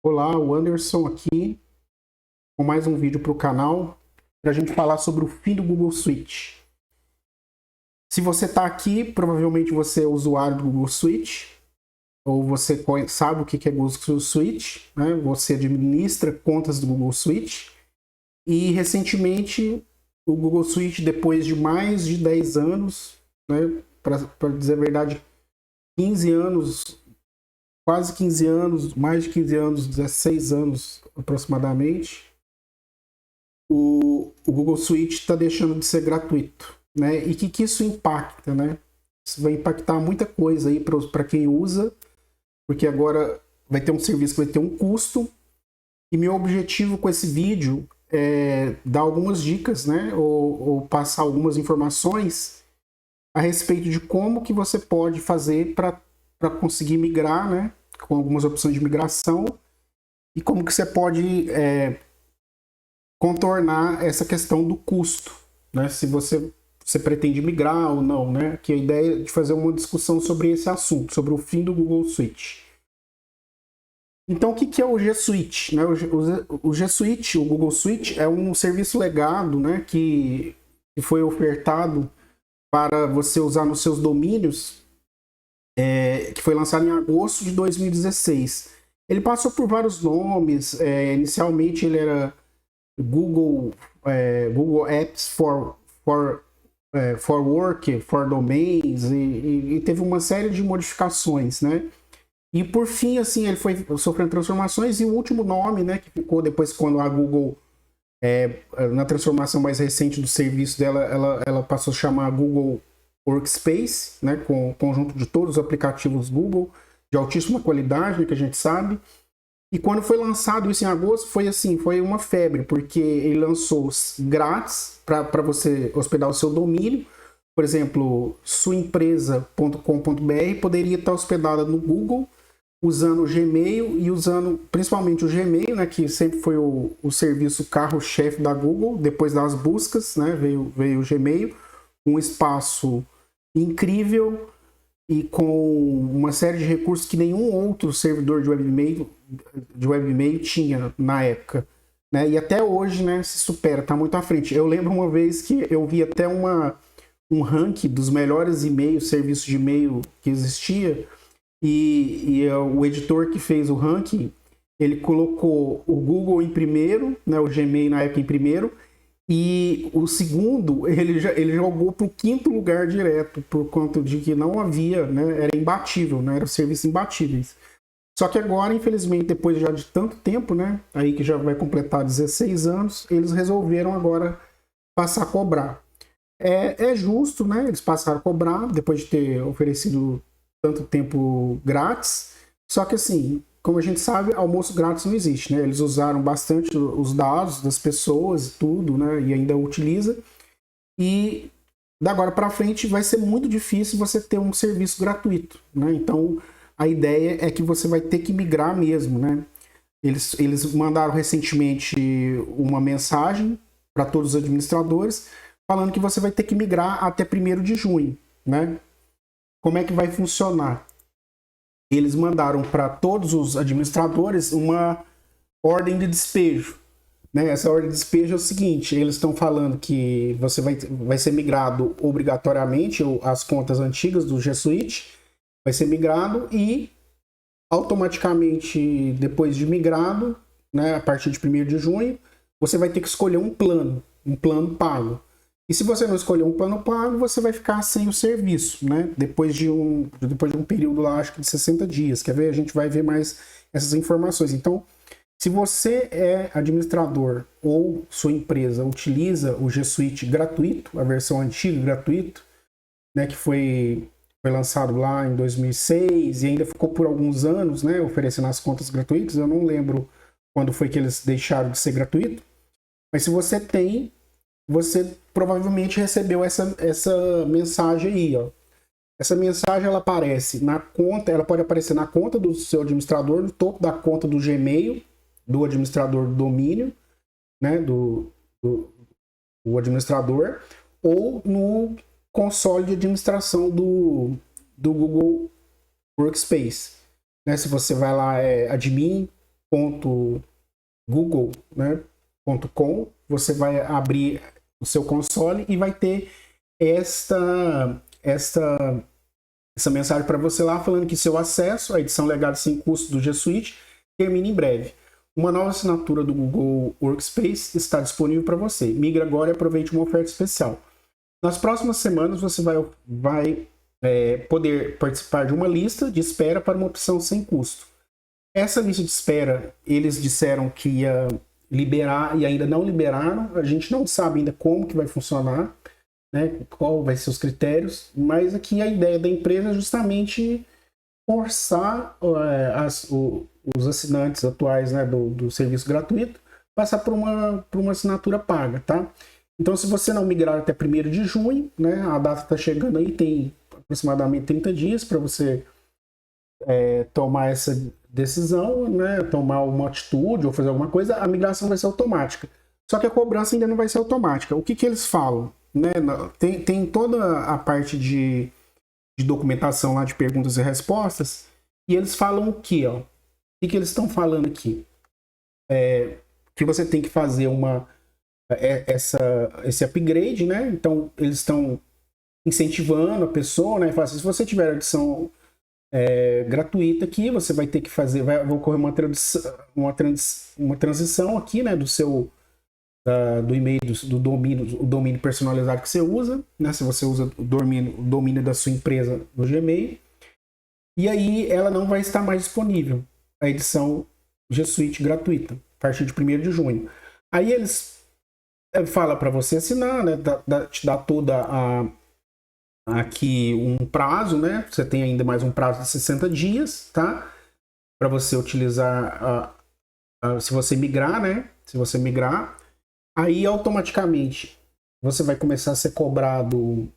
Olá, o Anderson aqui com mais um vídeo para o canal para a gente falar sobre o fim do Google Suite. Se você está aqui, provavelmente você é usuário do Google Suite ou você sabe o que é Google Suite, né? Você administra contas do Google Suite e recentemente o Google Suite, depois de mais de 10 anos, né? Para dizer a verdade, 15 anos, quase 15 anos, mais de 15 anos, 16 anos aproximadamente, o Google Suite está deixando de ser gratuito, né? E que isso impacta, né? Isso vai impactar muita coisa aí para quem usa, porque agora vai ter um serviço que vai ter um custo. E meu objetivo com esse vídeo é dar algumas dicas, né? Ou passar algumas informações a respeito de como que você pode fazer para conseguir migrar, né? Com algumas opções de migração e como que você pode contornar essa questão do custo, né? Se você pretende migrar ou não, né? Que a ideia é de fazer uma discussão sobre esse assunto, sobre o fim do Google Suite. Então, o que é o G Suite? Né? O G Suite, o Google Suite, é um serviço legado, né? Que foi ofertado para você usar nos seus domínios, que foi lançado em agosto de 2016. Ele passou por vários nomes. Inicialmente, ele era Google Apps for Work, for Domains, e teve uma série de modificações, né? E por fim, assim, ele foi sofrendo transformações, e o último nome, né, que ficou depois, quando a Google, na transformação mais recente do serviço dela, ela passou a chamar Google Workspace, né, com o conjunto de todos os aplicativos Google, de altíssima qualidade, né, que a gente sabe. E quando foi lançado isso em agosto, foi uma febre, porque ele lançou grátis para você hospedar o seu domínio. Por exemplo, suaempresa.com.br poderia estar hospedada no Google, usando o Gmail e usando principalmente o Gmail, né, que sempre foi o serviço carro-chefe da Google. Depois das buscas, né, veio o Gmail, um espaço incrível e com uma série de recursos que nenhum outro servidor de webmail tinha na época, né? E até hoje, né, se supera, está muito à frente. Eu lembro uma vez que eu vi até um ranking dos melhores e-mails, serviços de e-mail que existia, e o editor que fez o ranking, ele colocou o Google em primeiro, né, o Gmail na época em primeiro, e o segundo, ele jogou para o quinto lugar direto, por conta de que não havia, né, era imbatível, né, era serviços imbatíveis. Só que agora, infelizmente, depois já de tanto tempo, né, aí que já vai completar 16 anos, eles resolveram agora passar a cobrar. É justo, né, eles passaram a cobrar, depois de ter oferecido tanto tempo grátis, só que assim, como a gente sabe, almoço grátis não existe, né? Eles usaram bastante os dados das pessoas e tudo, né? E ainda utiliza. E da agora para frente vai ser muito difícil você ter um serviço gratuito, né? Então a ideia é que você vai ter que migrar mesmo, né? Eles mandaram recentemente uma mensagem para todos os administradores falando que você vai ter que migrar até 1º de junho, né? Como é que vai funcionar? Eles mandaram para todos os administradores uma ordem de despejo, né? Essa ordem de despejo é o seguinte: eles estão falando que você vai ser migrado obrigatoriamente, as contas antigas do G Suite vai ser migrado, e automaticamente, depois de migrado, né, a partir de 1º de junho, você vai ter que escolher um plano pago. E se você não escolher um plano pago, você vai ficar sem o serviço, né? Depois de um período lá, acho que de 60 dias. Quer ver? A gente vai ver mais essas informações. Então, se você é administrador ou sua empresa utiliza o G Suite gratuito, a versão antiga gratuito, né, que foi lançado lá em 2006 e ainda ficou por alguns anos, né, oferecendo as contas gratuitas. Eu não lembro quando foi que eles deixaram de ser gratuito. Mas se você tem, você provavelmente recebeu essa mensagem aí, ó. Essa mensagem, ela aparece na conta, ela pode aparecer na conta do seu administrador, no topo da conta do Gmail, do administrador do domínio, né, do administrador, ou no console de administração do Google Workspace. Né, se você vai lá, admin, .google, né, .com, você vai abrir o seu console e vai ter essa mensagem para você lá falando que seu acesso à edição legada sem custo do G Suite termina em breve. Uma nova assinatura do Google Workspace está disponível para você. Migre agora e aproveite uma oferta especial. Nas próximas semanas você vai poder participar de uma lista de espera para uma opção sem custo. Essa lista de espera, eles disseram que ia liberar e ainda não liberaram. A gente não sabe ainda como que vai funcionar, né, qual vai ser os critérios, mas aqui a ideia da empresa é justamente forçar os assinantes atuais, né, do serviço gratuito passar por uma assinatura paga, tá? Então, se você não migrar até 1º de junho, né, a data está chegando aí, tem aproximadamente 30 dias para você tomar essa decisão, né, tomar uma atitude ou fazer alguma coisa, a migração vai ser automática. Só que a cobrança ainda não vai ser automática. O que eles falam? Né? Tem toda a parte de documentação lá de perguntas e respostas, e eles falam o quê? Ó? O que eles estão falando aqui? Que você tem que fazer esse upgrade, né? Então, eles estão incentivando a pessoa, né? Fala assim, se você tiver a edição gratuita aqui, você vai ter que fazer, vai ocorrer uma transição aqui, né? Do e-mail, do domínio personalizado que você usa, né? Se você usa o domínio da sua empresa no Gmail. E aí ela não vai estar mais disponível, a edição G Suite gratuita, a partir de 1º de junho. Aí eles falam para você assinar, né? Te dá toda aqui um prazo, né? Você tem ainda mais um prazo de 60 dias, tá? Para você utilizar, se você migrar, né? Se você migrar, aí automaticamente você vai começar a ser cobrado.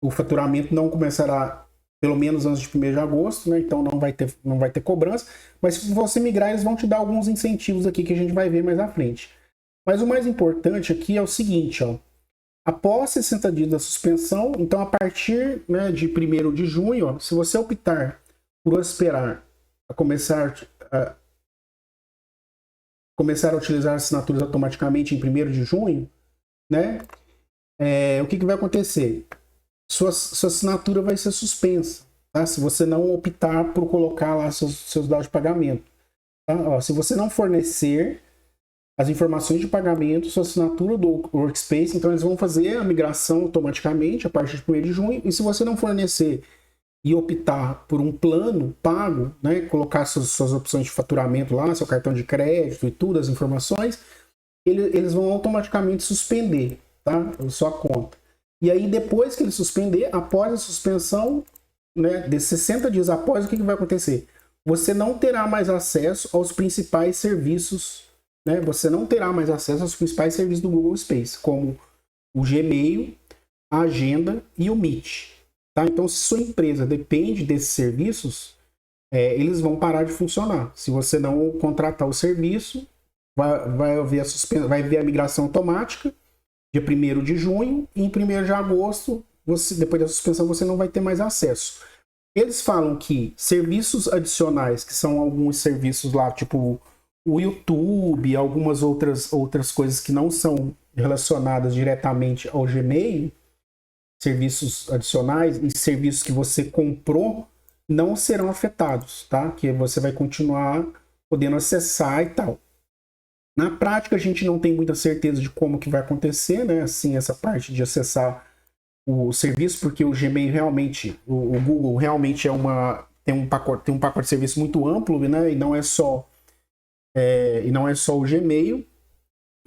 O faturamento não começará pelo menos antes de 1º de agosto, né? Então não vai ter cobrança. Mas se você migrar, eles vão te dar alguns incentivos aqui que a gente vai ver mais à frente. Mas o mais importante aqui é o seguinte, ó. Após 60 dias da suspensão, então a partir, né, de 1º de junho, ó, se você optar por esperar a começar a utilizar assinaturas automaticamente em 1º de junho, né, o que vai acontecer? Sua assinatura vai ser suspensa, tá? Se você não optar por colocar lá seus dados de pagamento. Tá? Ó, se você não fornecer as informações de pagamento, sua assinatura do Workspace, então eles vão fazer a migração automaticamente a partir de 1º de junho, e se você não fornecer e optar por um plano pago, né, colocar suas opções de faturamento lá, seu cartão de crédito e tudo, as informações, eles vão automaticamente suspender, tá, a sua conta. E aí depois que ele suspender, após a suspensão, né, de 60 dias após, o que vai acontecer? Você não terá mais acesso aos principais serviços, né? Você não terá mais acesso aos principais serviços do Google Space, como o Gmail, a Agenda e o Meet. Tá? Então, se sua empresa depende desses serviços, eles vão parar de funcionar. Se você não contratar o serviço, vai haver a migração automática, dia 1º de junho, e em 1º de agosto, depois da suspensão, você não vai ter mais acesso. Eles falam que serviços adicionais, que são alguns serviços lá, tipo o YouTube, algumas outras coisas que não são relacionadas diretamente ao Gmail, serviços adicionais e serviços que você comprou, não serão afetados, tá? Que você vai continuar podendo acessar e tal. Na prática, a gente não tem muita certeza de como que vai acontecer, né? Assim, essa parte de acessar o serviço, porque o Gmail realmente, o Google realmente tem um pacote de serviço muito amplo, né? E não é só o Gmail,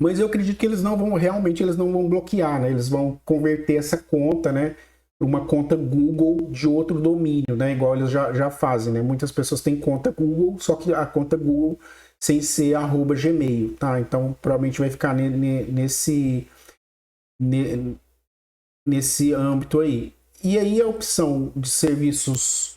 mas eu acredito que eles não vão bloquear, né? Eles vão converter essa conta, né, para uma conta Google de outro domínio, né? Igual eles já fazem, né? Muitas pessoas têm conta Google, só que a conta Google sem ser @gmail, tá? Então provavelmente vai ficar nesse âmbito aí. E aí a opção de serviços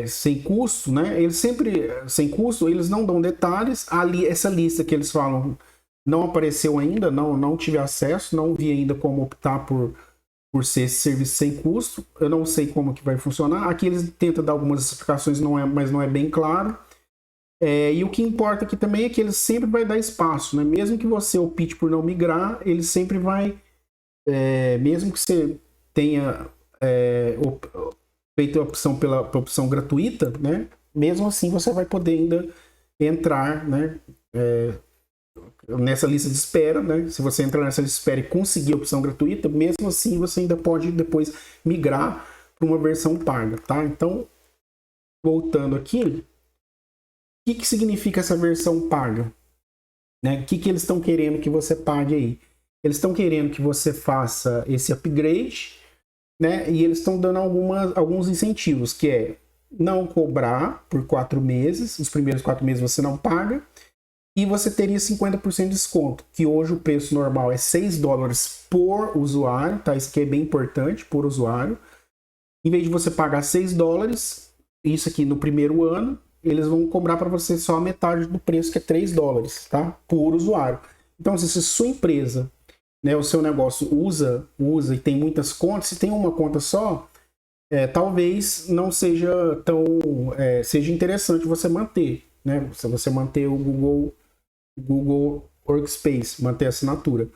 sem custo, né? Eles sempre sem custo, eles não dão detalhes. Essa lista que eles falam não apareceu ainda, não tive acesso, não vi ainda como optar por por ser esse serviço sem custo. Eu não sei como que vai funcionar. Aqui eles tentam dar algumas explicações, mas não é bem claro. E o que importa aqui também é que ele sempre vai dar espaço, né? Mesmo que você opte por não migrar, ele sempre vai, mesmo que você tenha feito a opção pela opção gratuita, né? Mesmo assim você vai poder ainda entrar, né? Nessa lista de espera, né? Se você entrar nessa lista de espera e conseguir a opção gratuita, mesmo assim você ainda pode depois migrar para uma versão paga, tá? Então, voltando aqui, o que significa essa versão paga? Né? O que eles estão querendo que você pague aí? Eles estão querendo que você faça esse upgrade, né? E eles estão dando alguns incentivos, que é não cobrar por 4 meses, os primeiros 4 meses você não paga, e você teria 50% de desconto, que hoje o preço normal é $6 por usuário, tá? Isso aqui é bem importante, por usuário. Em vez de você pagar $6, isso aqui no primeiro ano, eles vão cobrar para você só a metade do preço, que é $3, tá? Por usuário. Então, se sua empresa, né, o seu negócio usa e tem muitas contas, se tem uma conta só, talvez não seja tão... seja interessante você manter, né? Se você manter o Google Workspace, manter a assinatura.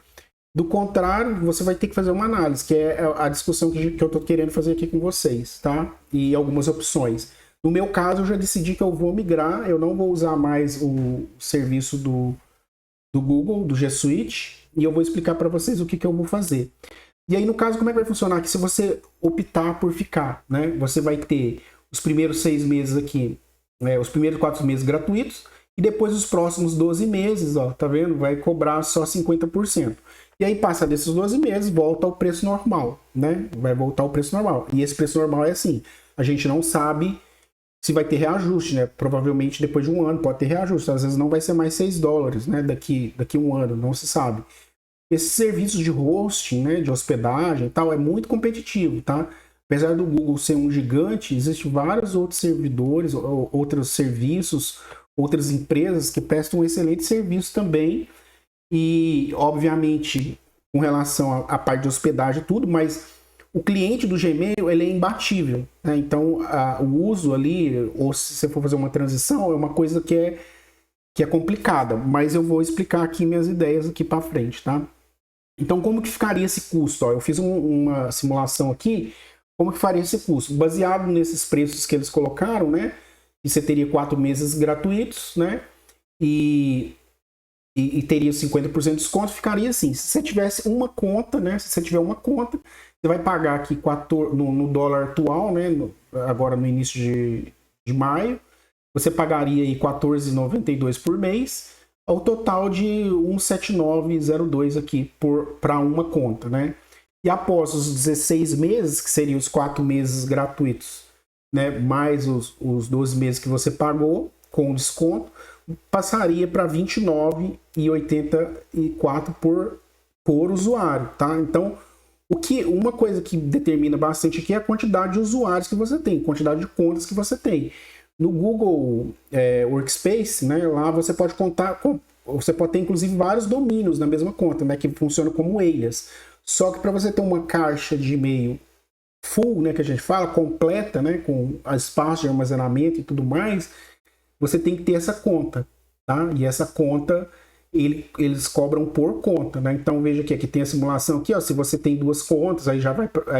Do contrário, você vai ter que fazer uma análise, que é a discussão que eu estou querendo fazer aqui com vocês, tá? E algumas opções. No meu caso, eu já decidi que eu vou migrar, eu não vou usar mais o serviço do Google, do G Suite, e eu vou explicar para vocês o que eu vou fazer. E aí, no caso, como é que vai funcionar? Que se você optar por ficar, né? Você vai ter os primeiros 6 meses aqui, os primeiros 4 meses gratuitos, e depois os próximos 12 meses, ó, tá vendo? Vai cobrar só 50%. E aí, passa desses 12 meses, volta ao preço normal, né? Vai voltar ao preço normal. E esse preço normal é assim, a gente não sabe se vai ter reajuste, né? Provavelmente depois de um ano pode ter reajuste. Às vezes não vai ser mais $6, né? Daqui um ano, não se sabe. Esses serviços de hosting, né? De hospedagem e tal, é muito competitivo, tá? Apesar do Google ser um gigante, existem vários outros servidores, outros serviços, outras empresas que prestam um excelente serviço também. E, obviamente, com relação à parte de hospedagem e tudo, mas o cliente do Gmail, ele é imbatível, né? Então, o uso ali, ou se você for fazer uma transição, é uma coisa que é complicada, mas eu vou explicar aqui minhas ideias aqui para frente, tá? Então, como que ficaria esse custo? Ó, eu fiz uma simulação aqui, como que faria esse custo? Baseado nesses preços que eles colocaram, né? E você teria 4 meses gratuitos, né? E teria 50% de desconto, ficaria assim. Se você tivesse uma conta, né? Se você tiver uma conta, você vai pagar aqui no dólar atual, né? Agora no início de maio, você pagaria aí R$14,92 por mês, ao total de R$179,02 aqui para uma conta, né? E após os 16 meses, que seriam os 4 meses gratuitos, né? Mais os 12 meses que você pagou com desconto, passaria para R$29,84 por usuário, tá? Então, uma coisa que determina bastante aqui é a quantidade de usuários que você tem, quantidade de contas que você tem. No Google Workspace, né, lá você pode você pode ter inclusive vários domínios na mesma conta, né, que funcionam como alias. Só que para você ter uma caixa de e-mail full, né, que a gente fala, completa, né, com espaço de armazenamento e tudo mais, você tem que ter essa conta, tá? E essa conta, eles cobram por conta, né? Então, veja aqui tem a simulação aqui, ó, se você tem 2 contas, aí já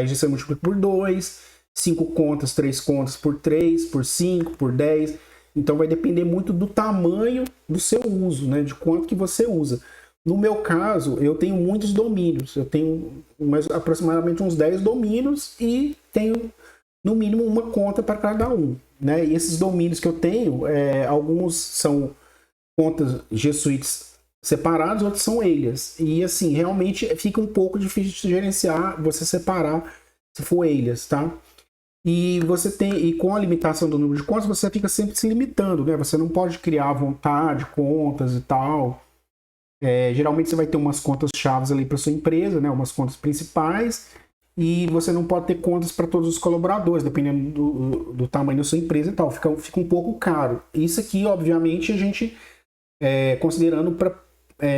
você multiplica por 2, 5 contas, 3 contas por 3, por 5, por 10. Então, vai depender muito do tamanho do seu uso, né? De quanto que você usa. No meu caso, eu tenho muitos domínios. Eu tenho aproximadamente uns 10 domínios e tenho, no mínimo, uma conta para cada um, né? E esses domínios que eu tenho, alguns são contas G Suites separadas, outros são alias. E assim, realmente fica um pouco difícil de gerenciar, você separar se for alias, tá? E com a limitação do número de contas, você fica sempre se limitando, né? Você não pode criar à vontade contas e tal. Geralmente você vai ter umas contas chaves ali para sua empresa, né? Umas contas principais. E você não pode ter contas para todos os colaboradores, dependendo do tamanho da sua empresa e tal. Fica um pouco caro. Isso aqui, obviamente, a gente considerando para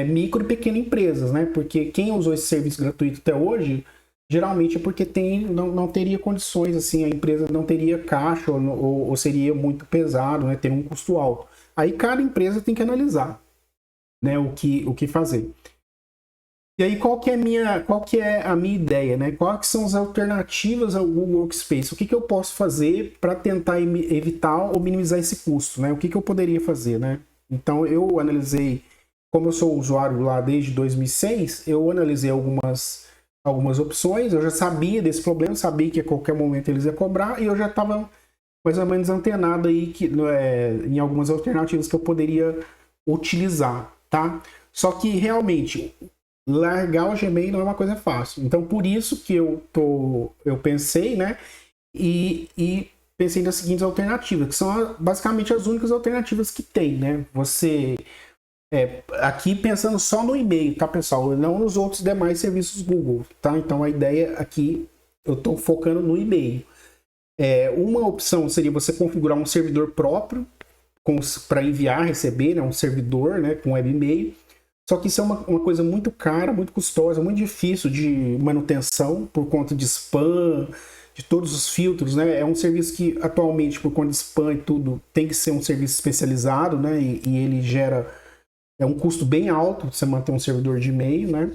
micro e pequenas empresas, né? Porque quem usou esse serviço gratuito até hoje geralmente é porque não teria condições, assim, a empresa não teria caixa ou seria muito pesado, né, ter um custo alto. Aí cada empresa tem que analisar, né, o que fazer. E aí, qual que é a minha ideia, né? Quais são as alternativas ao Google Workspace? O que eu posso fazer para tentar evitar ou minimizar esse custo, né? O que eu poderia fazer, né? Então, eu analisei, como eu sou usuário lá desde 2006, eu analisei algumas opções, eu já sabia desse problema, sabia que a qualquer momento eles iam cobrar, e eu já estava mais ou menos antenado aí em algumas alternativas que eu poderia utilizar, tá? Só que realmente largar o Gmail não é uma coisa fácil. Então, por isso que eu pensei, né? E pensei nas seguintes alternativas, que são basicamente as únicas alternativas que tem, né? Você aqui pensando só no e-mail, tá, pessoal? Não nos outros demais serviços Google, tá? Então a ideia aqui, eu estou focando no e-mail. Uma opção seria você configurar um servidor próprio para enviar, receber, né? Um servidor, né? Com web-e-mail. Só que isso é uma coisa muito cara, muito custosa, muito difícil de manutenção por conta de spam, de todos os filtros, né? É um serviço que atualmente, por conta de spam e tudo, tem que ser um serviço especializado, né? E ele gera um custo bem alto você manter um servidor de e-mail, né?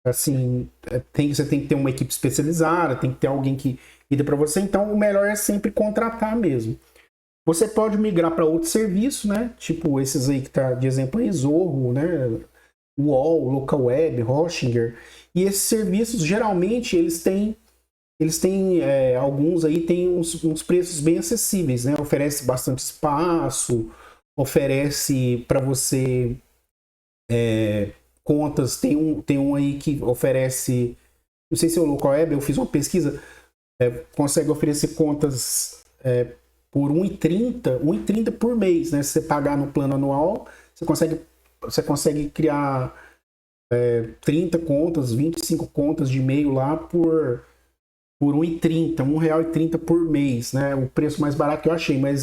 Assim, você tem que ter uma equipe especializada, tem que ter alguém que lida para você. Então, o melhor é sempre contratar mesmo. Você pode migrar para outro serviço, né? Tipo esses aí que tá de exemplo aí, Zorro, né? UOL, Local Web, Hostinger. E esses serviços, geralmente, eles têm alguns aí tem uns preços bem acessíveis, né? Oferece bastante espaço, oferece para você contas. Tem um aí que oferece, não sei se é o Local Web, eu fiz uma pesquisa, consegue oferecer contas por R$1,30 por mês, né? Se você pagar no plano anual, você consegue criar 30 contas, 25 contas de e-mail lá por R$1,30, R$1,30 por mês, né? O preço mais barato que eu achei, mas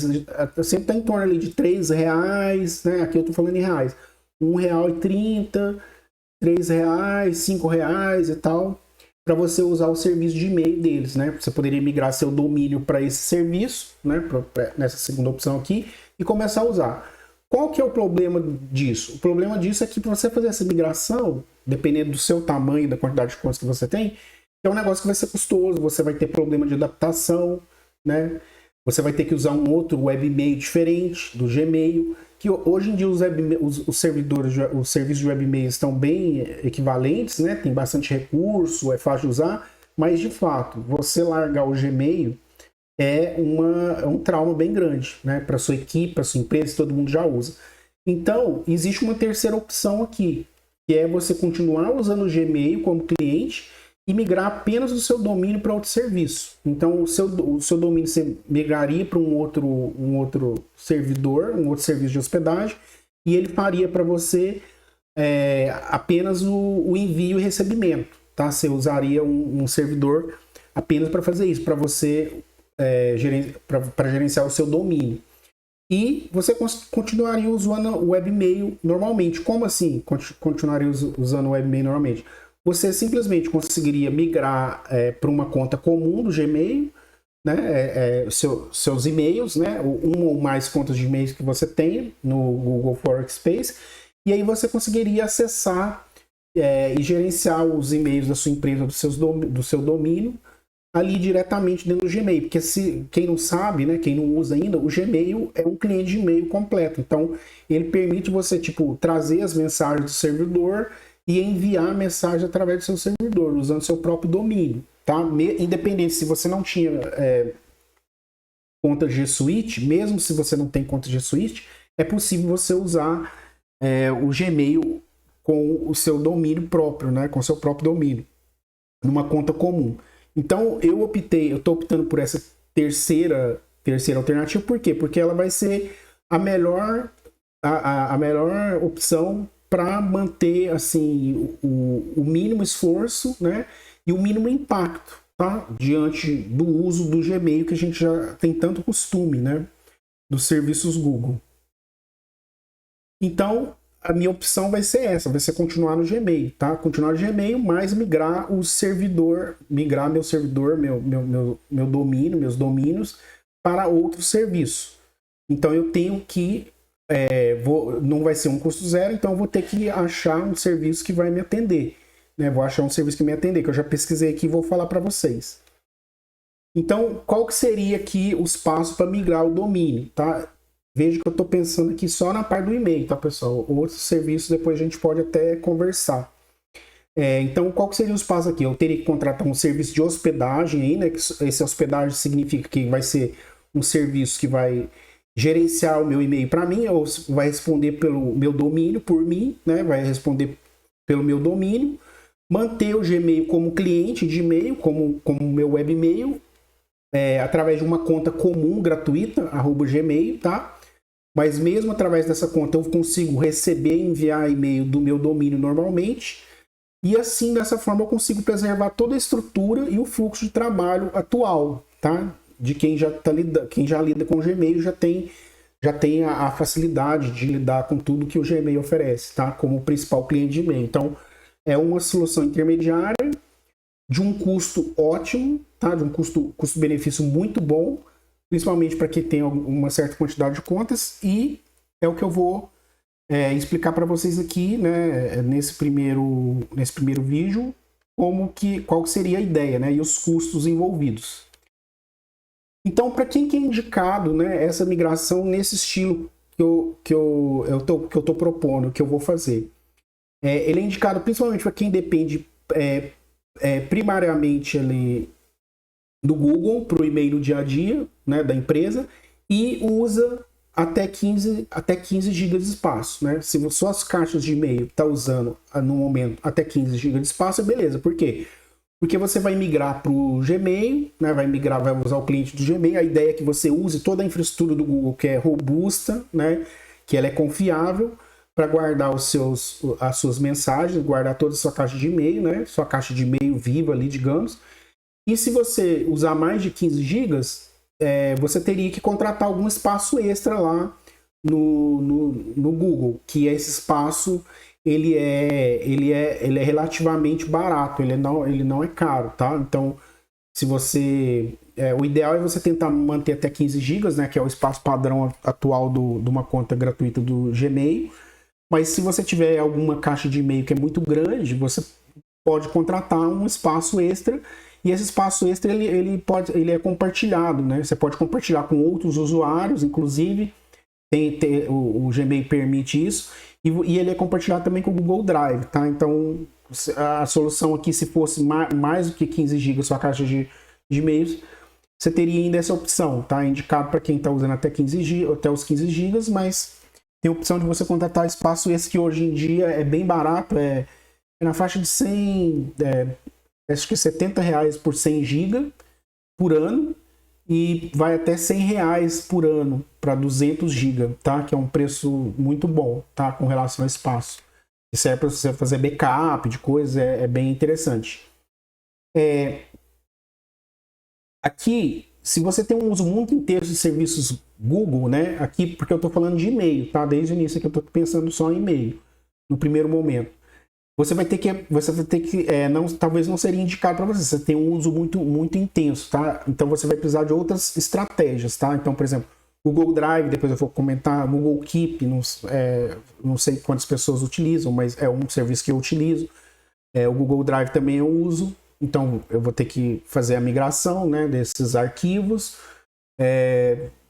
sempre está em torno ali de R$3, né? Aqui eu estou falando em reais. R$1,30, R$3, R$5 e tal, para você usar o serviço de e-mail deles, né? Você poderia migrar seu domínio para esse serviço, né? Nessa segunda opção aqui, e começar a usar. Qual que é o problema disso? O problema disso é que para você fazer essa migração, dependendo do seu tamanho e da quantidade de contas que você tem, é um negócio que vai ser custoso, você vai ter problema de adaptação, né? Você vai ter que usar um outro webmail diferente do Gmail, que hoje em dia os serviços de webmail estão bem equivalentes, né? Tem bastante recurso, é fácil de usar, mas de fato, você largar o Gmail é um trauma bem grande, né? Para sua equipe, para sua empresa, todo mundo já usa. Então, existe uma terceira opção aqui, que é você continuar usando o Gmail como cliente e migrar apenas o seu domínio para outro serviço. Então, o seu domínio você migraria para um outro servidor, um outro serviço de hospedagem, e ele faria para você apenas o envio e recebimento. Tá? Você usaria um servidor apenas para fazer isso, para você para gerenciar o seu domínio. E você continuaria usando o webmail normalmente. Como assim continuaria usando o webmail normalmente? Você simplesmente conseguiria migrar para uma conta comum do Gmail, né? Seus e-mails, né? Uma ou mais contas de e-mails que você tem no Google Workspace, e aí você conseguiria acessar e gerenciar os e-mails da sua empresa, do seu domínio, ali diretamente dentro do Gmail, porque quem não sabe, né, quem não usa ainda, o Gmail é um cliente de e-mail completo, então ele permite você trazer as mensagens do servidor e enviar a mensagem através do seu servidor, usando seu próprio domínio, tá? Independente se você não tinha conta G Suite, mesmo se você não tem conta G Suite, é possível você usar o Gmail com o seu domínio próprio, né? Com o seu próprio domínio, numa conta comum. Então eu estou optando por essa terceira alternativa. Por quê? Porque ela vai ser a melhor opção para manter assim o mínimo esforço, né, e o mínimo impacto, tá, diante do uso do Gmail, que a gente já tem tanto costume, né, dos serviços Google. Então a minha opção vai ser essa, vai ser continuar no Gmail, tá? Continuar no Gmail, mas migrar o servidor, migrar meu servidor, meu domínio, meus domínios para outro serviço. Então eu tenho que, não vai ser um custo zero, então eu vou ter que achar um serviço que vai me atender, né? Vou achar um serviço que me atender, que eu já pesquisei aqui e vou falar para vocês. Então, qual que seria aqui os passos para migrar o domínio, tá? Veja que eu estou pensando aqui só na parte do e-mail, tá, pessoal? Outros serviços depois a gente pode até conversar. Então, qual que seria os passos aqui? Eu teria que contratar um serviço de hospedagem aí, né? Esse hospedagem significa que vai ser um serviço que vai gerenciar o meu e-mail para mim, ou vai responder pelo meu domínio por mim, né? Vai responder pelo meu domínio, manter o Gmail como cliente de e-mail, como meu webmail, através de uma conta comum, gratuita, @gmail, tá? Mas mesmo através dessa conta eu consigo receber e enviar e-mail do meu domínio normalmente. E assim, dessa forma, eu consigo preservar toda a estrutura e o fluxo de trabalho atual, tá? De quem já lida com o Gmail já tem a facilidade de lidar com tudo que o Gmail oferece, tá? Como principal cliente de e-mail. Então, é uma solução intermediária de um custo ótimo, tá? De um custo-benefício muito bom, principalmente para quem tem uma certa quantidade de contas, e é o que eu vou explicar para vocês aqui, né, nesse primeiro vídeo, qual que seria a ideia, né, e os custos envolvidos. Então, para quem que é indicado, né, essa migração nesse estilo que eu tô propondo, que eu vou fazer? Ele é indicado principalmente para quem depende primariamente ali do Google para o e-mail no dia a dia, né, da empresa, e usa até 15 GB de espaço, né? Se suas caixas de e-mail está usando no momento até 15 GB de espaço, beleza. Por quê? Porque você vai migrar para o Gmail, né? Vai usar o cliente do Gmail. A ideia é que você use toda a infraestrutura do Google, que é robusta, né? Que ela é confiável para guardar as suas mensagens, guardar toda a sua caixa de e-mail, né? Sua caixa de e-mail viva ali, digamos. E se você usar mais de 15 GB, você teria que contratar algum espaço extra lá no Google, que esse espaço ele é relativamente barato, ele não é caro, tá? Então, se você o ideal é você tentar manter até 15 GB, né, que é o espaço padrão atual de uma conta gratuita do Gmail. Mas se você tiver alguma caixa de e-mail que é muito grande, você pode contratar um espaço extra. E esse espaço extra ele é compartilhado, né? Você pode compartilhar com outros usuários, inclusive o Gmail permite isso, e ele é compartilhado também com o Google Drive, tá? Então a solução aqui, se fosse mais do que 15 GB sua caixa de e-mails, você teria ainda essa opção, tá? Indicado para quem está usando até os 15 GB, mas tem a opção de você contratar espaço esse que hoje em dia é bem barato, é na faixa de 100, acho que R$70 por 100 GB por ano, e vai até R$100 por ano para 200 GB, tá? Que é um preço muito bom, tá? Com relação ao espaço. Isso é para você fazer backup de coisas, é bem interessante. Aqui, se você tem um uso muito intenso de serviços Google, né? Aqui, porque eu estou falando de e-mail, tá? Desde o início que eu estou pensando só em e-mail, no primeiro momento. Você vai ter que talvez não seria indicado para você. Você tem um uso muito, muito intenso, tá? Então você vai precisar de outras estratégias, tá? Então, por exemplo, Google Drive, depois eu vou comentar, Google Keep, não sei quantas pessoas utilizam, mas é um serviço que eu utilizo. O Google Drive também eu uso, então eu vou ter que fazer a migração, né, desses arquivos.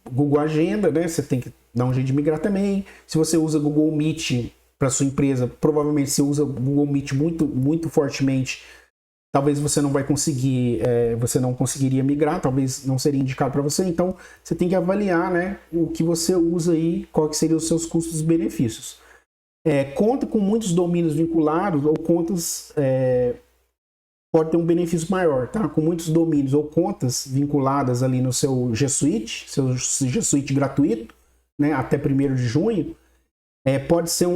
Google Agenda, né? Você tem que dar um jeito de migrar também. Se você usa Google Meet para sua empresa, provavelmente você usa o Google Meet muito, muito fortemente, talvez você não vai conseguir, você não conseguiria migrar, talvez não seria indicado para você. Então você tem que avaliar, né, o que você usa aí, qual que seriam os seus custos e benefícios. Conta com muitos domínios vinculados ou contas pode ter um benefício maior, tá? Com muitos domínios ou contas vinculadas ali no seu G Suite gratuito, né, até 1º de junho, pode ser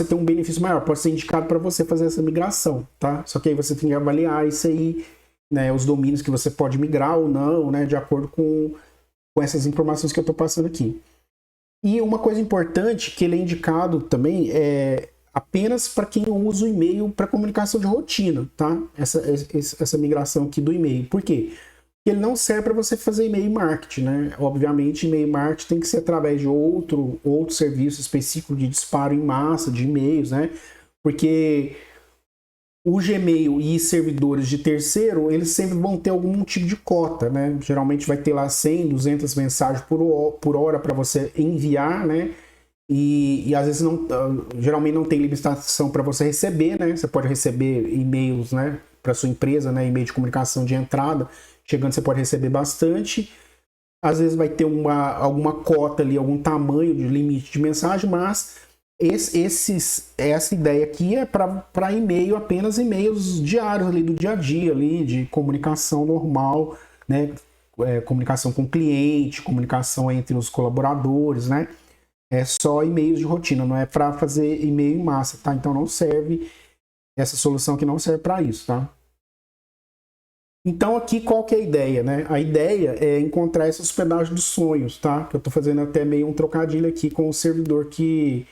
ter um benefício maior, pode ser indicado para você fazer essa migração, tá? Só que aí você tem que avaliar isso aí, né, os domínios que você pode migrar ou não, né, de acordo com essas informações que eu estou passando aqui. E uma coisa importante que ele é indicado também é apenas para quem usa o e-mail para comunicação de rotina, tá? Essa migração aqui do e-mail. Por quê? Porque ele não serve para você fazer e-mail marketing, né? Obviamente, e-mail marketing tem que ser através de outro serviço específico de disparo em massa de e-mails, né? Porque o Gmail e servidores de terceiro, eles sempre vão ter algum tipo de cota, né? Geralmente vai ter lá 100, 200 mensagens por hora para você enviar, né? E às vezes não, geralmente não tem limitação para você receber, né? Você pode receber e-mails, né, para sua empresa, né, e-mail de comunicação de entrada, chegando você pode receber bastante. Às vezes vai ter alguma cota ali, algum tamanho de limite de mensagem, mas essa ideia aqui é para e-mail, apenas e-mails diários ali do dia a dia ali, de comunicação normal, né? Comunicação com o cliente, comunicação entre os colaboradores, né? É só e-mails de rotina, não é para fazer e-mail em massa, tá? Então não serve, essa solução aqui não serve para isso, tá? Então aqui qual que é a ideia, né? A ideia é encontrar essa hospedagem dos sonhos, tá? Que eu tô fazendo até meio um trocadilho aqui com o servidor que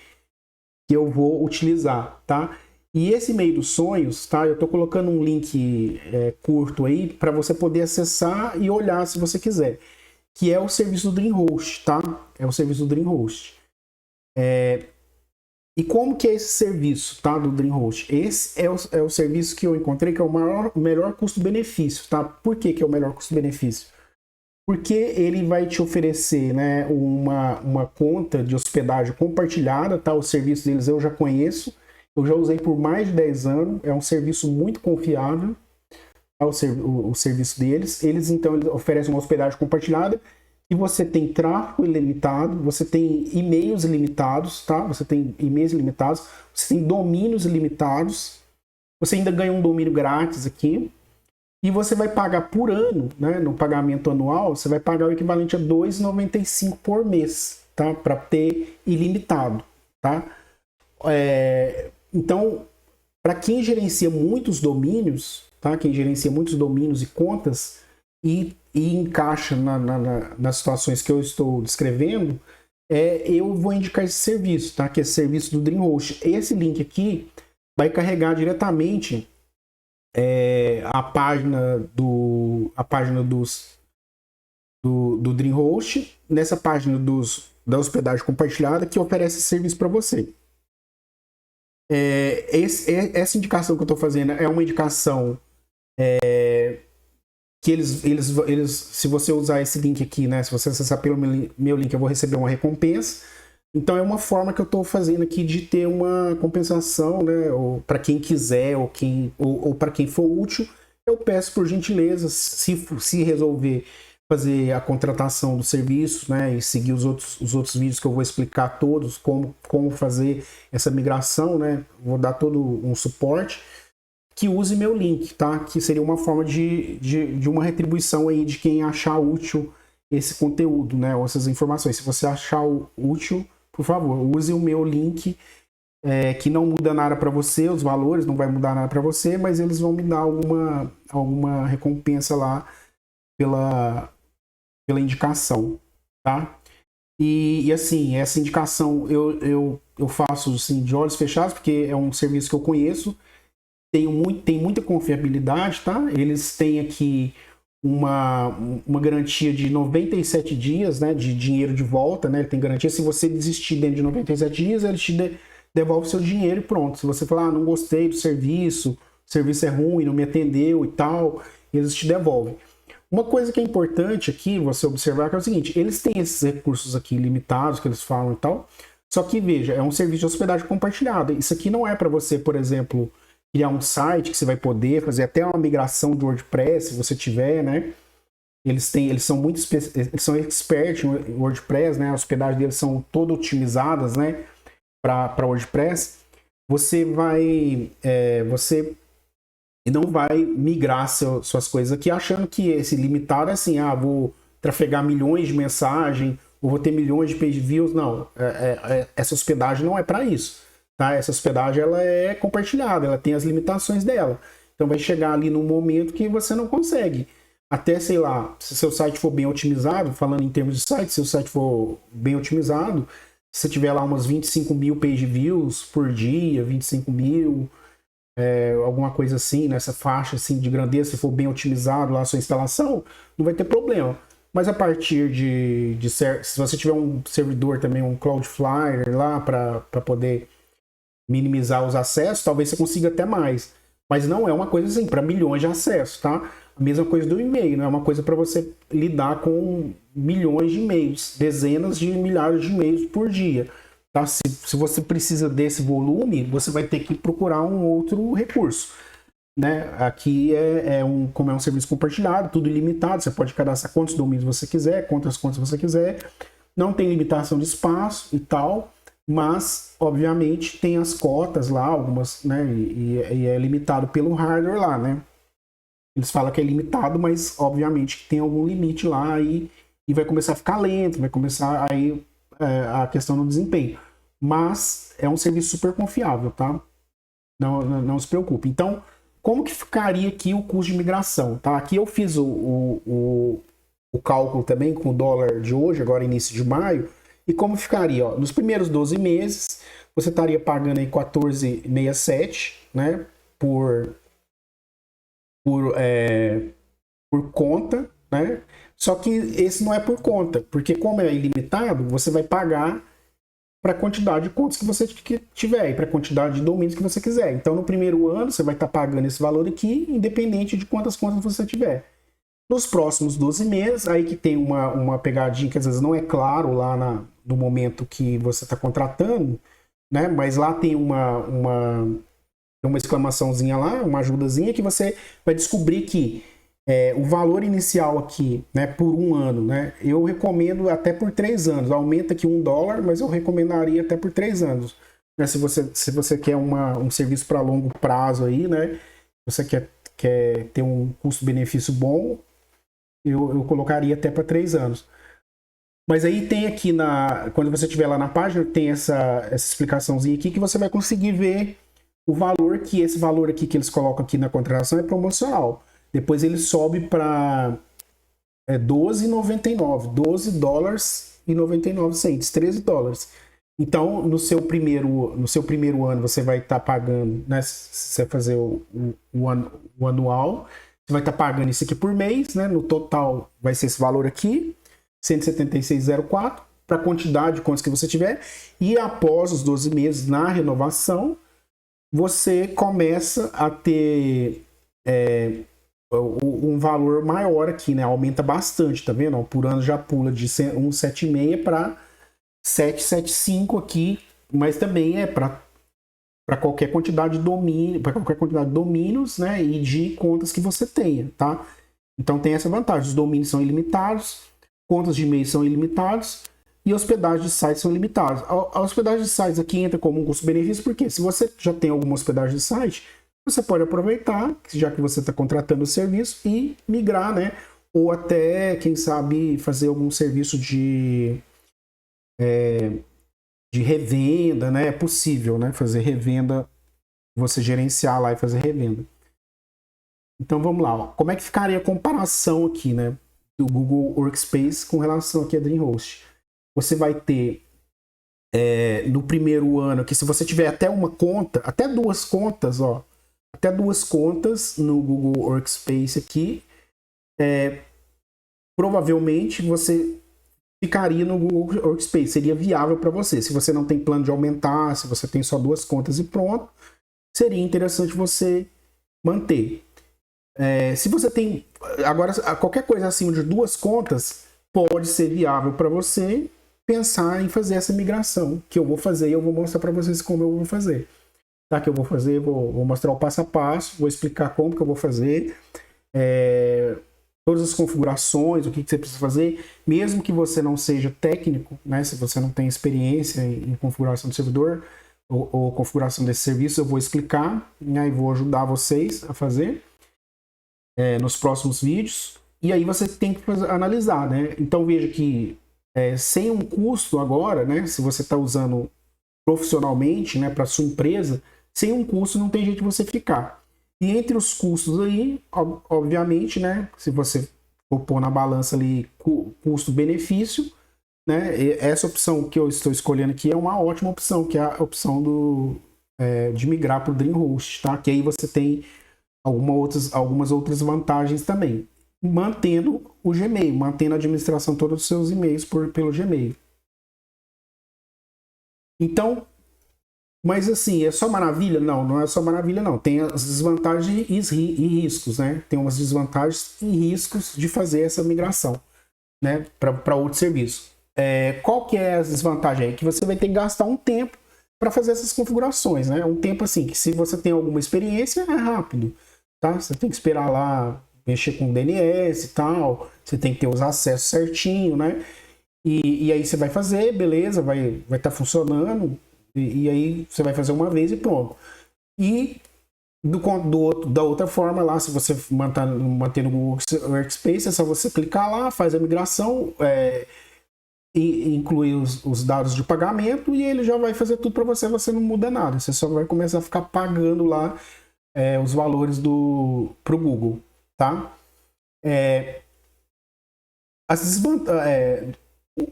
eu vou utilizar, tá? E esse e-mail dos sonhos, tá? Eu tô colocando um link curto aí para você poder acessar e olhar se você quiser, que é o serviço do DreamHost, tá? É o serviço do DreamHost. E como que é esse serviço, tá, do DreamHost? Esse é o serviço que eu encontrei que é o melhor custo-benefício, tá? Por que é o melhor custo-benefício? Porque ele vai te oferecer, né, uma conta de hospedagem compartilhada, tá? O serviço deles eu já conheço, eu já usei por mais de 10 anos, é um serviço muito confiável, tá? O serviço deles. Eles oferecem uma hospedagem compartilhada e você tem tráfego ilimitado, você tem e-mails ilimitados, tá? Você tem e-mails ilimitados, você tem domínios ilimitados, você ainda ganha um domínio grátis aqui, e você vai pagar por ano, né? No pagamento anual, você vai pagar o equivalente a R$ 2,95 por mês, tá? Para ter ilimitado, tá? Então, para quem gerencia muitos domínios, tá? Quem gerencia muitos domínios e contas e encaixa nas situações que eu estou descrevendo, eu vou indicar esse serviço, tá? Que é esse serviço do DreamHost. Esse link aqui vai carregar diretamente a página do DreamHost, nessa página da hospedagem compartilhada, que oferece esse serviço para você. Essa indicação que eu estou fazendo é uma indicação que eles, se você usar esse link aqui, né, se você acessar pelo meu link, eu vou receber uma recompensa. Então é uma forma que eu estou fazendo aqui de ter uma compensação, né, ou para quem quiser, ou para quem for útil, eu peço por gentileza, se resolver fazer a contratação do serviço, né, e seguir os outros vídeos que eu vou explicar todos, como fazer essa migração, né, vou dar todo um suporte, que use meu link, tá? Que seria uma forma de uma retribuição aí de quem achar útil esse conteúdo, né, ou essas informações. Se você achar útil, por favor, use o meu link, que não muda nada para você, os valores não vai mudar nada para você, mas eles vão me dar alguma recompensa lá pela indicação, tá? E assim, essa indicação eu faço assim, de olhos fechados, porque é um serviço que eu conheço, tem muita confiabilidade, tá? Eles têm aqui uma garantia de 97 dias, né, de dinheiro de volta, né? Ele tem garantia, se você desistir dentro de 97 dias, ele te devolve seu dinheiro e pronto. Se você falar, não gostei do serviço, o serviço é ruim, não me atendeu e tal, eles te devolvem. Uma coisa que é importante aqui, você observar, que é o seguinte, eles têm esses recursos aqui limitados, que eles falam e tal, só que, veja, é um serviço de hospedagem compartilhada. Isso aqui não é para você, por exemplo, criar um site que você vai poder fazer até uma migração de WordPress, se você tiver, né? Eles são experts em WordPress, né? A hospedagem deles são todas otimizadas, né? Para WordPress. Você não vai migrar suas coisas aqui achando que esse limitado é assim, vou trafegar milhões de mensagens, ou vou ter milhões de page views. Não, essa hospedagem não é para isso. Tá? Essa hospedagem ela é compartilhada, ela tem as limitações dela. Então vai chegar ali num momento que você não consegue. até, sei lá, se seu site for bem otimizado, falando em termos de site, se seu site for bem otimizado, se você tiver lá umas 25 mil page views por dia, 25 mil, alguma coisa assim, nessa faixa assim, de grandeza, se for bem otimizado lá a sua instalação, não vai ter problema. Mas a partir se você tiver um servidor também, um Cloudflare lá para poder minimizar os acessos, talvez você consiga até mais. Mas não é uma coisa assim, para milhões de acessos, tá? A mesma coisa do e-mail, não é uma coisa para você lidar com milhões de e-mails, dezenas de milhares de e-mails por dia. Tá? Se você precisa desse volume, você vai ter que procurar um outro recurso. Né? Aqui como é um serviço compartilhado, tudo ilimitado, você pode cadastrar quantos domínios você quiser, quantas contas você quiser, não tem limitação de espaço e tal, mas obviamente tem as cotas lá, algumas, né? E é limitado pelo hardware lá, né? Eles falam que é limitado, mas obviamente tem algum limite lá e vai começar a ficar lento, vai começar aí a questão do desempenho. Mas é um serviço super confiável, tá? Não se preocupe. Então, como que ficaria aqui o custo de migração? Tá? Aqui eu fiz o cálculo também com o dólar de hoje, agora início de maio, e como ficaria? Ó, nos primeiros 12 meses, você estaria pagando aí 14,67, né? Por conta, né? Só que esse não é por conta, porque como é ilimitado, você vai pagar para a quantidade de contas que você tiver e para a quantidade de domínios que você quiser. Então, no primeiro ano, você vai estar pagando esse valor aqui, independente de quantas contas você tiver. Nos próximos 12 meses, aí que tem uma pegadinha que às vezes não é claro lá no momento que você está contratando, né? Mas lá tem uma exclamaçãozinha lá, uma ajudazinha, que você vai descobrir que o valor inicial aqui, né, por um ano, né, eu recomendo até por 3 anos. Aumenta aqui $1, mas eu recomendaria até por 3 anos. Né, se você quer um serviço para longo prazo aí, né, você quer ter um custo-benefício bom, eu colocaria até para 3 anos. Mas aí tem aqui, quando você estiver lá na página, tem essa explicaçãozinha aqui que você vai conseguir ver o valor, que esse valor aqui que eles colocam aqui na contratação é promocional. Depois ele sobe para $12,99, $12,99, $13. Então, no seu primeiro ano, você vai estar pagando, né, se você fazer o anual, você vai estar pagando isso aqui por mês, né? No total vai ser esse valor aqui, 176,04, para a quantidade de contas que você tiver. E após os 12 meses na renovação, você começa a ter um valor maior aqui, né? Aumenta bastante, tá vendo? Por ano já pula de 176 para 775 aqui, mas também é para qualquer quantidade de domínio, para qualquer quantidade de domínios, né? E de contas que você tenha, tá? Então tem essa vantagem. Os domínios são ilimitados, contas de e-mail são ilimitados e hospedagem de sites são limitados. A hospedagem de sites aqui entra como um custo-benefício, porque se você já tem alguma hospedagem de site, você pode aproveitar, já que você está contratando o serviço, e migrar, né? Ou até, quem sabe, fazer algum serviço de revenda, né? É possível, né? Fazer revenda, você gerenciar lá e fazer revenda. Então vamos lá, ó. Como é que ficaria a comparação aqui, né? Do Google Workspace com relação aqui a DreamHost? Você vai ter no primeiro ano aqui, se você tiver até uma conta, até 2 contas, ó. Até 2 contas no Google Workspace aqui, provavelmente você ficaria no Google Workspace, seria viável para você. Se você não tem plano de aumentar, se você tem só 2 contas e pronto, seria interessante você manter. Se você tem, agora, qualquer coisa acima de 2 contas, pode ser viável para você pensar em fazer essa migração, que eu vou fazer e eu vou mostrar para vocês como eu vou fazer. Tá, que eu vou fazer, vou mostrar o passo a passo, vou explicar como que eu vou fazer, todas as configurações, o que você precisa fazer, mesmo que você não seja técnico, né, se você não tem experiência em configuração do servidor ou configuração desse serviço, eu vou explicar, né, e vou ajudar vocês a fazer nos próximos vídeos. E aí você tem que analisar, né? Então veja que sem um custo agora, né, se você está usando profissionalmente, né, para sua empresa, sem um custo não tem jeito de você ficar. E entre os custos aí, obviamente, né, se você vou pôr na balança ali custo-benefício, né? E essa opção que eu estou escolhendo aqui é uma ótima opção, que é a opção de migrar para o DreamHost, tá? Que aí você tem algumas outras vantagens também, mantendo o Gmail, mantendo a administração de todos os seus e-mails pelo Gmail. Então, mas assim, é só maravilha? Não, não é só maravilha não. Tem as desvantagens e riscos, né? Tem umas desvantagens e riscos de fazer essa migração, né? Para outro serviço. Qual que é a desvantagem aí? Que você vai ter que gastar um tempo para fazer essas configurações, né? Um tempo assim, que se você tem alguma experiência, é rápido, tá? Você tem que esperar lá, mexer com o DNS e tal, você tem que ter os acessos certinho, né? E aí você vai fazer, beleza, vai estar funcionando, e aí você vai fazer uma vez e pronto. E da outra forma lá, se você manter no Google Workspace, é só você clicar lá, faz a migração, e incluir os dados de pagamento, e ele já vai fazer tudo para você não muda nada. Você só vai começar a ficar pagando lá os valores pro Google, tá?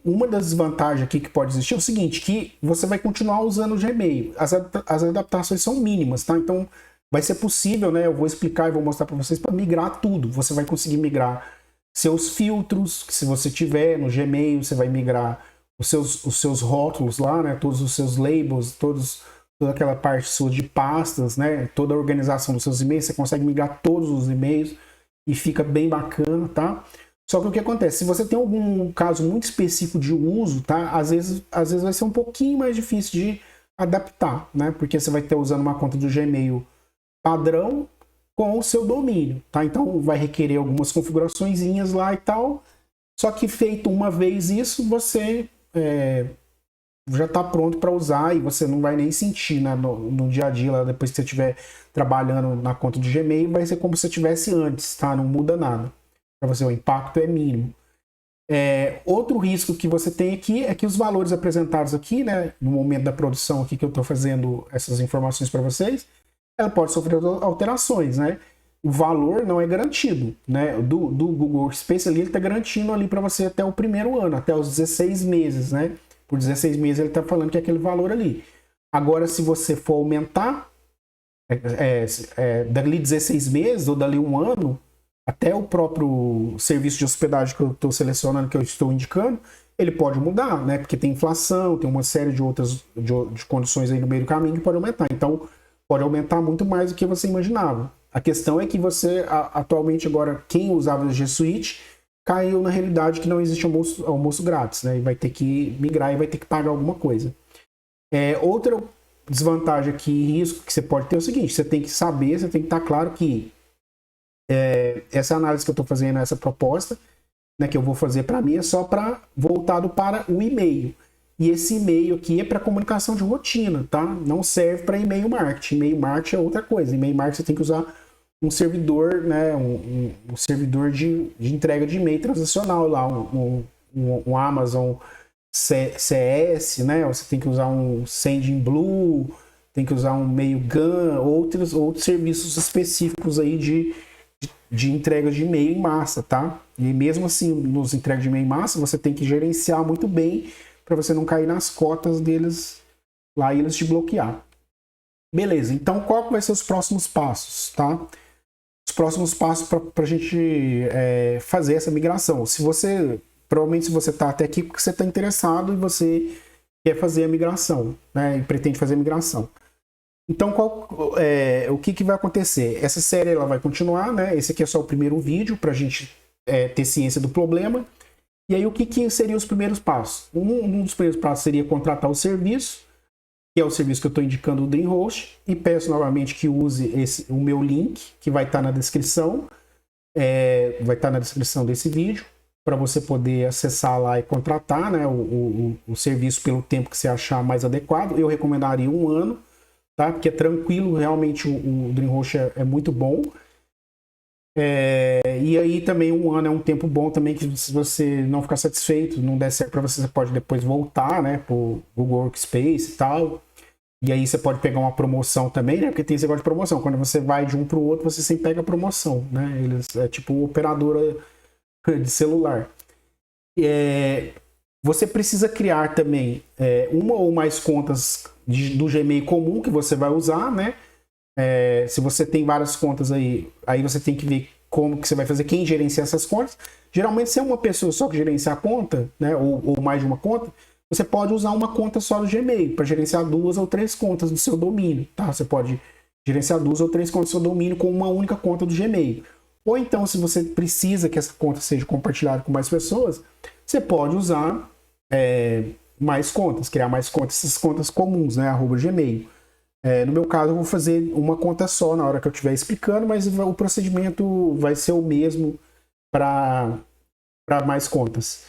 Uma das desvantagens aqui que pode existir é o seguinte, que você vai continuar usando o Gmail. As adaptações são mínimas, tá? Então, vai ser possível, né? Eu vou explicar e vou mostrar para vocês para migrar tudo. Você vai conseguir migrar seus filtros, que se você tiver no Gmail, você vai migrar os seus rótulos lá, né? Todos os seus labels, toda aquela parte sua de pastas, né? Toda a organização dos seus e-mails, você consegue migrar todos os e-mails e fica bem bacana, tá? Só que o que acontece? Se você tem algum caso muito específico de uso, tá? Às vezes vai ser um pouquinho mais difícil de adaptar, né? Porque você vai estar usando uma conta do Gmail padrão com o seu domínio, tá? Então vai requerer algumas configuraçõezinhas lá e tal. Só que feito uma vez isso, você já está pronto para usar e você não vai nem sentir, né, no dia a dia, lá, depois que você estiver trabalhando na conta do Gmail, vai ser como se você tivesse antes, tá? Não muda nada. Para você, o impacto é mínimo. Outro risco que você tem aqui é que os valores apresentados aqui, né, no momento da produção aqui que eu estou fazendo essas informações para vocês, ela pode sofrer alterações, né? O valor não é garantido, né? Do Google Workspace ali, ele está garantindo ali para você até o primeiro ano, até os 16 meses, né? Por 16 meses ele está falando que é aquele valor ali. Agora, se você for aumentar dali 16 meses ou dali um ano, até o próprio serviço de hospedagem que eu estou selecionando, que eu estou indicando, ele pode mudar, né? Porque tem inflação, tem uma série de outras de condições aí no meio do caminho que pode aumentar. Então, pode aumentar muito mais do que você imaginava. A questão é que você, atualmente agora, quem usava o G Suite, caiu na realidade que não existe almoço grátis, né? E vai ter que migrar e vai ter que pagar alguma coisa. Outra desvantagem aqui, risco que você pode ter é o seguinte, você tem que saber, você tem que estar claro que essa análise que eu estou fazendo, essa proposta, né, que eu vou fazer para mim, é só voltado para o e-mail. E esse e-mail aqui é para comunicação de rotina, tá? Não serve para e-mail marketing. E-mail marketing é outra coisa. E-mail marketing você tem que usar um servidor, né, um servidor de entrega de e-mail transacional lá, um Amazon CS, né? Você tem que usar um Sendinblue, tem que usar um Mailgun, outros serviços específicos aí de entrega de e-mail em massa, tá? E mesmo assim, nos entregas de e-mail em massa, você tem que gerenciar muito bem para você não cair nas cotas deles lá e eles te bloquear. Beleza, então qual que vai ser os próximos passos, tá? Os próximos passos para a gente fazer essa migração. Provavelmente se você está até aqui porque você está interessado e você quer fazer a migração, né? E pretende fazer a migração. Então, o que vai acontecer? Essa série ela vai continuar, né? Esse aqui é só o primeiro vídeo para a gente ter ciência do problema. E aí, o que seriam os primeiros passos? Um dos primeiros passos seria contratar o serviço, que é o serviço que eu estou indicando, o DreamHost, e peço novamente que use o meu link, que vai estar na descrição, vai estar na descrição desse vídeo, para você poder acessar lá e contratar, né, o serviço pelo tempo que você achar mais adequado. Eu recomendaria 1 ano, tá? Porque é tranquilo, realmente o DreamHost é muito bom. E aí também 1 ano é um tempo bom também, que se você não ficar satisfeito, não der certo para você, você pode depois voltar, né, pro Google Workspace e tal. E aí você pode pegar uma promoção também, né, porque tem esse negócio de promoção. Quando você vai de um para o outro, você sempre pega a promoção, né? É tipo operadora de celular. Você precisa criar também uma ou mais contas do Gmail comum que você vai usar, né? Se você tem várias contas aí você tem que ver como que você vai fazer, quem gerencia essas contas. Geralmente, se é uma pessoa só que gerencia a conta, né, ou mais de uma conta, você pode usar uma conta só do Gmail para gerenciar 2 ou 3 contas do seu domínio, tá? Você pode gerenciar 2 ou 3 contas do seu domínio com uma única conta do Gmail. Ou então, se você precisa que essa conta seja compartilhada com mais pessoas, você pode usar mais contas, criar mais contas, essas contas comuns, né, @Gmail. No meu caso, eu vou fazer uma conta só na hora que eu estiver explicando, mas o procedimento vai ser o mesmo para mais contas.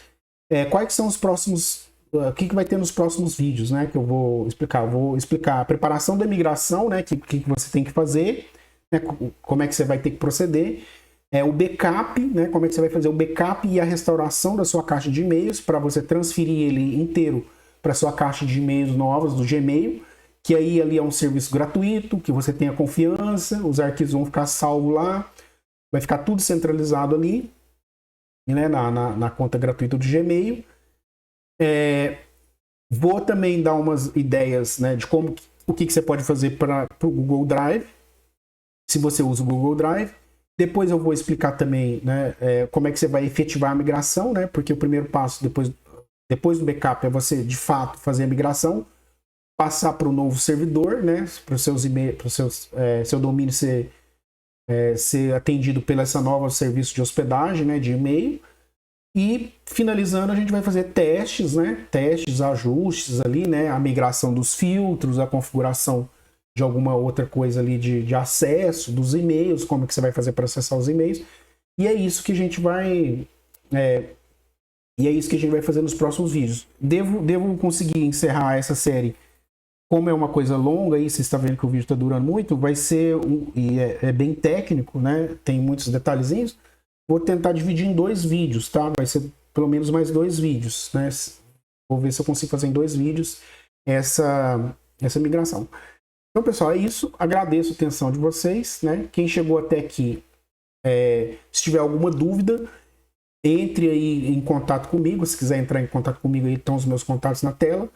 Quais são os próximos... O que vai ter nos próximos vídeos, né? Que eu vou explicar. Eu vou explicar a preparação da migração, né? Que você tem que fazer, né, como é que você vai ter que proceder. O backup, né? Como é que você vai fazer o backup e a restauração da sua caixa de e-mails para você transferir ele inteiro para sua caixa de e-mails novas do Gmail. Que aí ali é um serviço gratuito, que você tenha confiança, os arquivos vão ficar salvos lá, vai ficar tudo centralizado ali, né, na conta gratuita do Gmail. Vou também dar umas ideias, né, de o que você pode fazer para o Google Drive, se você usa o Google Drive. Depois eu vou explicar também, né, como é que você vai efetivar a migração, né, porque o primeiro passo depois do backup é você, de fato, fazer a migração, passar para o novo servidor, né, para os seus e-mails, para o seu domínio ser atendido pelo essa nova serviço de hospedagem, né, de e-mail. E finalizando, a gente vai fazer testes, né, ajustes ali, né, a migração dos filtros, a configuração de alguma outra coisa ali de acesso dos e-mails, como que você vai fazer para acessar os e-mails. E é isso que a gente vai fazer nos próximos vídeos. Devo conseguir encerrar essa série. Como é uma coisa longa, aí você está vendo que o vídeo está durando muito, vai ser e é bem técnico, né? Tem muitos detalhezinhos. Vou tentar dividir em 2 vídeos, tá? Vai ser pelo menos mais 2 vídeos, né? Vou ver se eu consigo fazer em 2 vídeos essa migração. Então, pessoal, é isso. Agradeço a atenção de vocês, né? Quem chegou até aqui, se tiver alguma dúvida, entre aí em contato comigo. Se quiser entrar em contato comigo, aí estão os meus contatos na tela.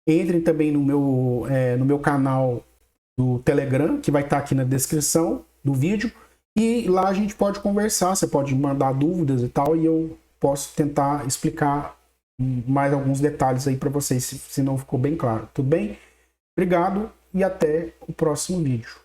Entrem também no meu canal do Telegram, que vai estar aqui na descrição do vídeo. E lá a gente pode conversar, você pode mandar dúvidas e tal, e eu posso tentar explicar mais alguns detalhes aí para vocês, se não ficou bem claro. Tudo bem? Obrigado e até o próximo vídeo.